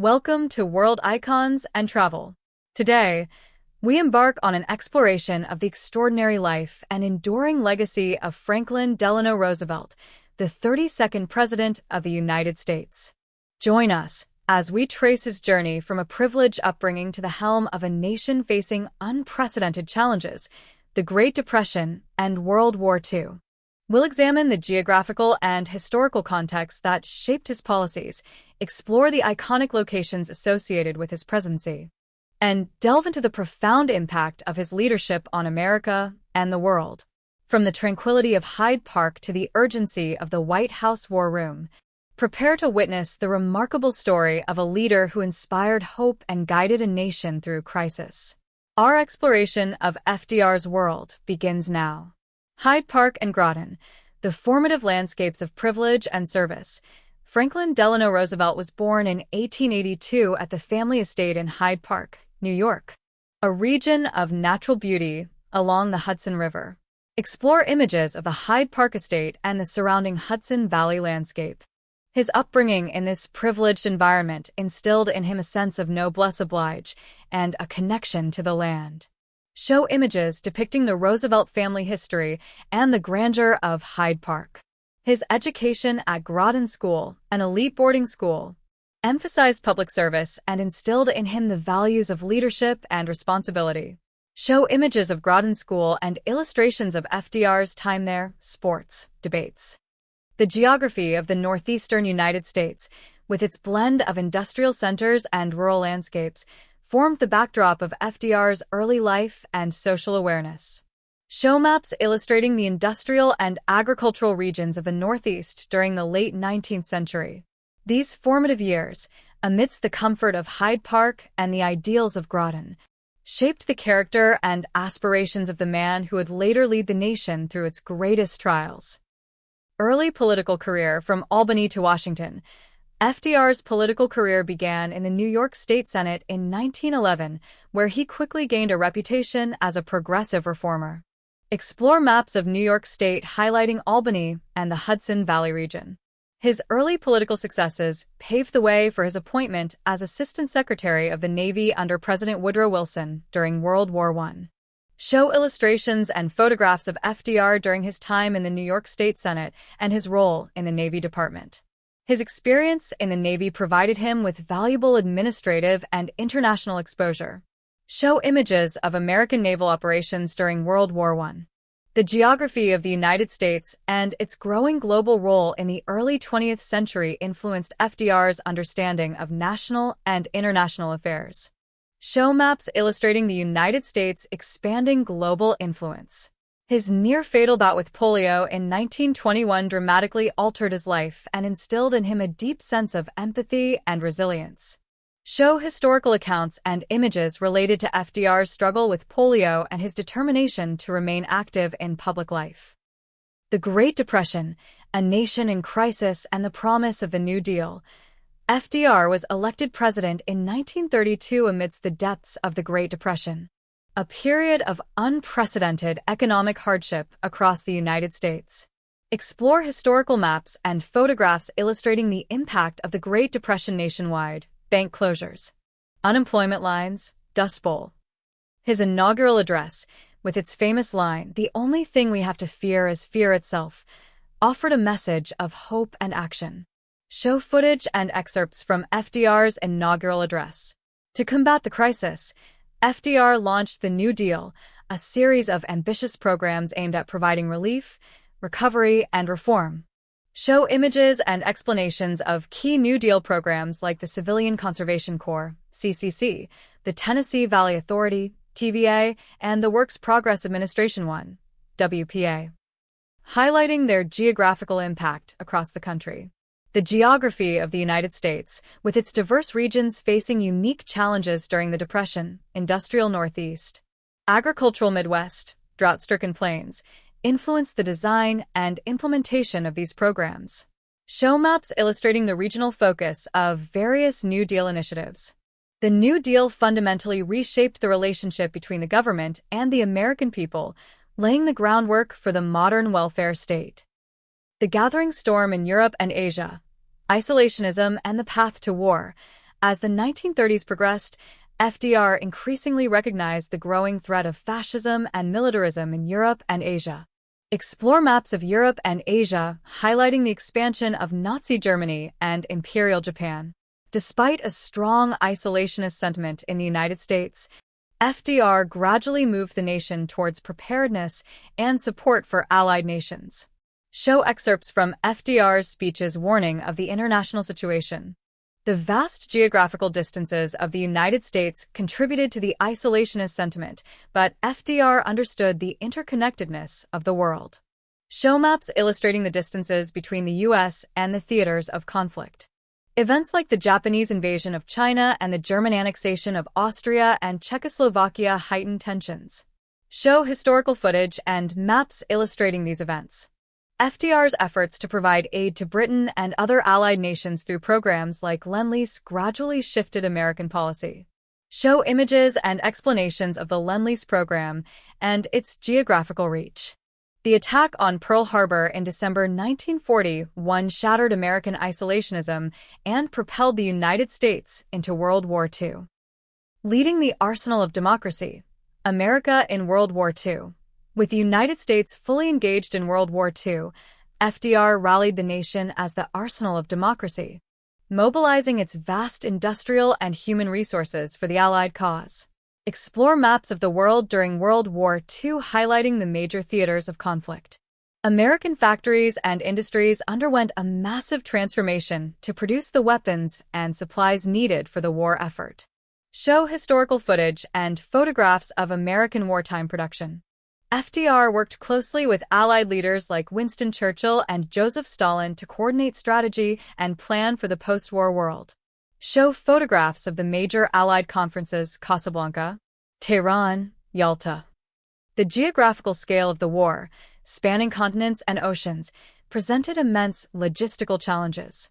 Welcome to World Icons and Travel. Today, we embark on an exploration of the extraordinary life and enduring legacy of Franklin Delano Roosevelt, the 32nd President of the United States. Join us as we trace his journey from a privileged upbringing to the helm of a nation facing unprecedented challenges, the Great Depression and World War II. We'll examine the geographical and historical context that shaped his policies, explore the iconic locations associated with his presidency, and delve into the profound impact of his leadership on America and the world. From the tranquility of Hyde Park to the urgency of the White House War Room, prepare to witness the remarkable story of a leader who inspired hope and guided a nation through crisis. Our exploration of FDR's world begins now. Hyde Park and Groton, the formative landscapes of privilege and service. Franklin Delano Roosevelt was born in 1882 at the family estate in Hyde Park, New York, a region of natural beauty along the Hudson River. Explore images of the Hyde Park estate and the surrounding Hudson Valley landscape. His upbringing in this privileged environment instilled in him a sense of noblesse oblige and a connection to the land. Show images depicting the Roosevelt family history and the grandeur of Hyde Park. His education at Groton School, an elite boarding school, emphasized public service and instilled in him the values of leadership and responsibility. Show images of Groton School and illustrations of FDR's time there, sports, debates. The geography of the northeastern United States, with its blend of industrial centers and rural landscapes, formed the backdrop of FDR's early life and social awareness. Show maps illustrating the industrial and agricultural regions of the Northeast during the late 19th century. These formative years, amidst the comfort of Hyde Park and the ideals of Groton, shaped the character and aspirations of the man who would later lead the nation through its greatest trials. Early political career. From Albany to Washington, FDR's political career began in the New York State Senate in 1911, where he quickly gained a reputation as a progressive reformer. Explore maps of New York State highlighting Albany and the Hudson Valley region. His early political successes paved the way for his appointment as Assistant Secretary of the Navy under President Woodrow Wilson during World War I. Show illustrations and photographs of FDR during his time in the New York State Senate and his role in the Navy Department. His experience in the Navy provided him with valuable administrative and international exposure. Show images of American naval operations during World War I. The geography of the United States and its growing global role in the early 20th century influenced FDR's understanding of national and international affairs. Show maps illustrating the United States' expanding global influence. His near-fatal bout with polio in 1921 dramatically altered his life and instilled in him a deep sense of empathy and resilience. Show historical accounts and images related to FDR's struggle with polio and his determination to remain active in public life. The Great Depression, a nation in crisis and the promise of the New Deal. FDR was elected president in 1932 amidst the depths of the Great Depression, a period of unprecedented economic hardship across the United States. Explore historical maps and photographs illustrating the impact of the Great Depression nationwide. Bank closures, unemployment lines, Dust Bowl. His inaugural address, with its famous line, "The only thing we have to fear is fear itself," offered a message of hope and action. Show footage and excerpts from FDR's inaugural address. To combat the crisis, FDR launched the New Deal, a series of ambitious programs aimed at providing relief, recovery, and reform. Show images and explanations of key New Deal programs like the Civilian Conservation Corps, CCC, the Tennessee Valley Authority, TVA, and the Works Progress Administration 1, WPA, highlighting their geographical impact across the country. The geography of the United States, with its diverse regions facing unique challenges during the Depression, industrial Northeast, agricultural Midwest, drought-stricken plains, influenced the design and implementation of these programs. Show maps illustrating the regional focus of various New Deal initiatives. The New Deal fundamentally reshaped the relationship between the government and the American people, laying the groundwork for the modern welfare state. The gathering storm in Europe and Asia, isolationism and the path to war. As the 1930s progressed, FDR increasingly recognized the growing threat of fascism and militarism in Europe and Asia. Explore maps of Europe and Asia, highlighting the expansion of Nazi Germany and Imperial Japan. Despite a strong isolationist sentiment in the United States, FDR gradually moved the nation towards preparedness and support for allied nations. Show excerpts from FDR's speeches warning of the international situation. The vast geographical distances of the United States contributed to the isolationist sentiment, but FDR understood the interconnectedness of the world. Show maps illustrating the distances between the U.S. and the theaters of conflict. Events like the Japanese invasion of China and the German annexation of Austria and Czechoslovakia heightened tensions. Show historical footage and maps illustrating these events. FDR's efforts to provide aid to Britain and other allied nations through programs like Lend-Lease gradually shifted American policy. Show images and explanations of the Lend-Lease program and its geographical reach. The attack on Pearl Harbor in December 1941 shattered American isolationism and propelled the United States into World War II. Leading the arsenal of democracy, America in World War II. With the United States fully engaged in World War II, FDR rallied the nation as the arsenal of democracy, mobilizing its vast industrial and human resources for the Allied cause. Explore maps of the world during World War II highlighting the major theaters of conflict. American factories and industries underwent a massive transformation to produce the weapons and supplies needed for the war effort. Show historical footage and photographs of American wartime production. FDR worked closely with Allied leaders like Winston Churchill and Joseph Stalin to coordinate strategy and plan for the post-war world. Show photographs of the major Allied conferences: Casablanca, Tehran, Yalta. The geographical scale of the war, spanning continents and oceans, presented immense logistical challenges.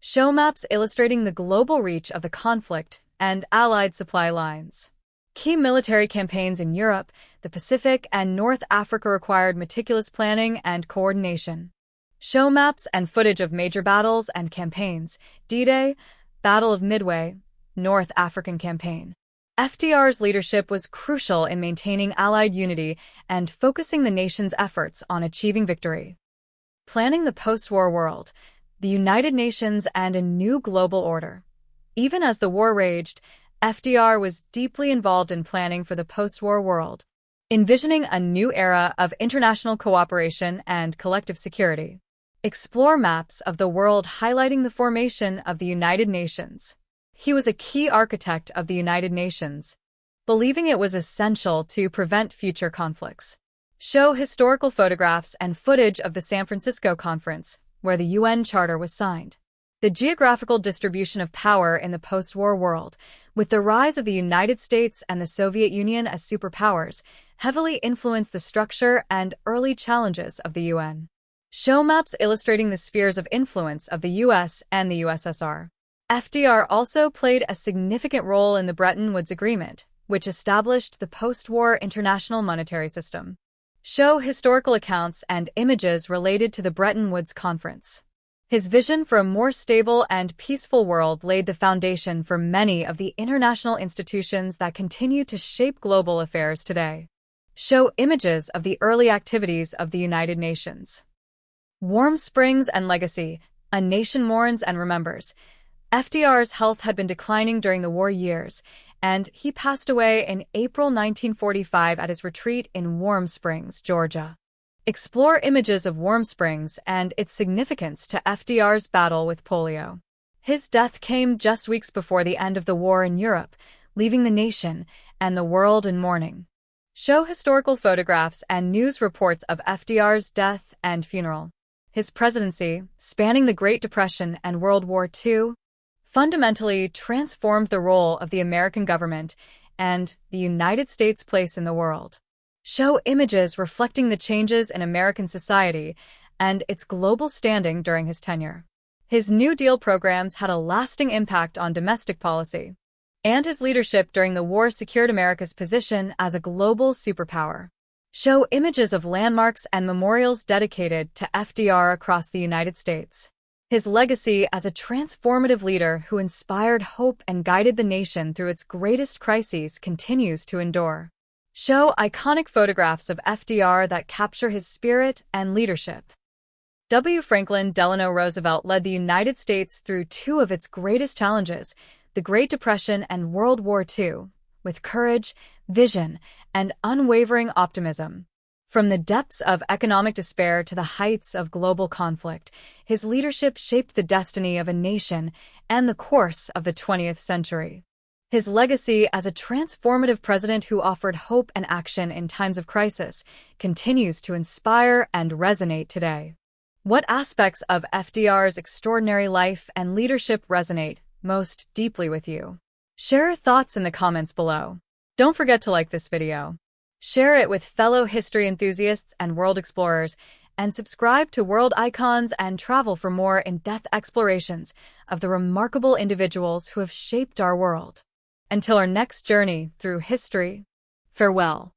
Show maps illustrating the global reach of the conflict and Allied supply lines. Key military campaigns in Europe, the Pacific, and North Africa required meticulous planning and coordination. Show maps and footage of major battles and campaigns: D-Day, Battle of Midway, North African Campaign. FDR's leadership was crucial in maintaining Allied unity and focusing the nation's efforts on achieving victory. Planning the post-war world, the United Nations, and a new global order. Even as the war raged, FDR was deeply involved in planning for the post-war world, envisioning a new era of international cooperation and collective security. Explore maps of the world highlighting the formation of the United Nations. He was a key architect of the United Nations, believing it was essential to prevent future conflicts. Show historical photographs and footage of the San Francisco Conference, where the UN Charter was signed. The geographical distribution of power in the post-war world, with the rise of the United States and the Soviet Union as superpowers, heavily influenced the structure and early challenges of the UN. Show maps illustrating the spheres of influence of the U.S. and the USSR. FDR also played a significant role in the Bretton Woods Agreement, which established the post-war international monetary system. Show historical accounts and images related to the Bretton Woods Conference. His vision for a more stable and peaceful world laid the foundation for many of the international institutions that continue to shape global affairs today. Show images of the early activities of the United Nations. Warm Springs and Legacy: A Nation Mourns and Remembers. FDR's health had been declining during the war years, and he passed away in April 1945 at his retreat in Warm Springs, Georgia. Explore images of Warm Springs and its significance to FDR's battle with polio. His death came just weeks before the end of the war in Europe, leaving the nation and the world in mourning. Show historical photographs and news reports of FDR's death and funeral. His presidency, spanning the Great Depression and World War II, fundamentally transformed the role of the American government and the United States' place in the world. Show images reflecting the changes in American society and its global standing during his tenure. His New Deal programs had a lasting impact on domestic policy, and his leadership during the war secured America's position as a global superpower. Show images of landmarks and memorials dedicated to FDR across the United States. His legacy as a transformative leader who inspired hope and guided the nation through its greatest crises continues to endure. Show iconic photographs of FDR that capture his spirit and leadership. Franklin Delano Roosevelt led the United States through two of its greatest challenges, the Great Depression and World War II, with courage, vision, and unwavering optimism. From the depths of economic despair to the heights of global conflict, his leadership shaped the destiny of a nation and the course of the 20th century. His legacy as a transformative president who offered hope and action in times of crisis continues to inspire and resonate today. What aspects of FDR's extraordinary life and leadership resonate most deeply with you? Share your thoughts in the comments below. Don't forget to like this video, share it with fellow history enthusiasts and world explorers, and subscribe to World Icons and Travel for more in-depth explorations of the remarkable individuals who have shaped our world. Until our next journey through history, farewell.